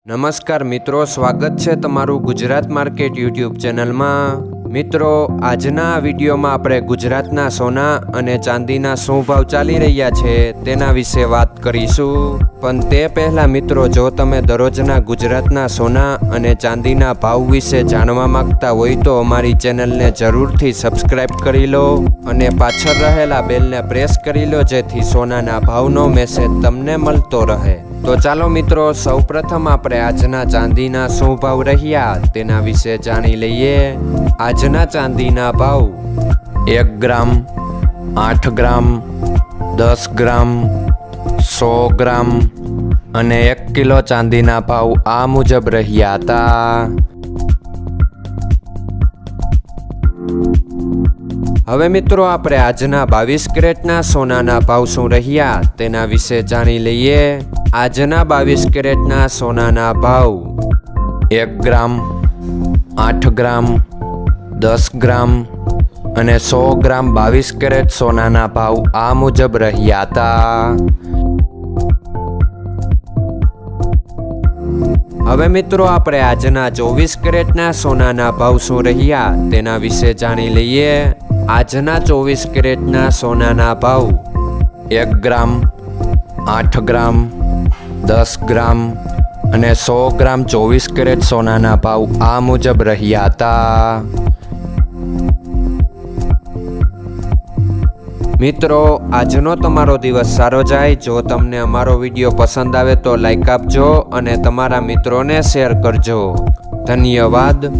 નમસ્કાર મિત્રો, સ્વાગત છે તમારું ગુજરાત માર્કેટ યુટ્યુબ ચેનલમાં। મિત્રો, આજના આ વિડીયોમાં આપણે ગુજરાતના સોના અને ચાંદીના શું ભાવ ચાલી રહ્યા છે તેના વિશે વાત કરીશું। પણ તે પહેલાં મિત્રો, જો તમે દરરોજના ગુજરાતના સોના અને ચાંદીના ભાવ વિશે જાણવા માંગતા હોય તો અમારી ચેનલને જરૂરથી સબસ્ક્રાઈબ કરી લો અને પાછળ રહેલા બેલને પ્રેસ કરી લો, જેથી સોનાના ભાવનો મેસેજ તમને મળતો રહે। તો ચાલો મિત્રો, સૌપ્રથમ આપણે આજના ચાંદીના શું ભાવ રહ્યા તેના વિશે જાણી લઈએ। આજના ચાંદીના ભાવ 1 ગ્રામ, 8 ગ્રામ, 10 ગ્રામ, 100 ગ્રામ અને 1 કિલો ચાંદીના ભાવ આ મુજબ રહ્યા હતા। હવે મિત્રો, આપણે આજના 22 કેરેટના સોનાના ભાવ શું રહ્યા તેના વિશે જાણી લઈએ। આજના 22 કેરેટના સોનાના ભાવ 1 ગ્રામ, 8 ગ્રામ, 10 ગ્રામ અને 100 ગ્રામ 22 કેરેટ સોનાના ભાવ આ મુજબ રહ્યા હતા। હવે મિત્રો, આપણે આજના 24 કેરેટના સોનાના ભાવ શું રહ્યા તેના વિશે જાણી લઈએ। આજના 24 કેરેટના સોનાના ભાવ 1 ગ્રામ, 8 ગ્રામ, 10 ગ્રામ અને 100 ગ્રામ 24 કેરેટ સોનાના ભાવ આ મુજબ રહ્યા હતા। મિત્રો, આજનો તમારો દિવસ સારો જાય। જો તમને અમારો વિડીયો પસંદ આવે તો લાઈક આપજો અને તમારા મિત્રોને શેર કરજો। ધન્યવાદ।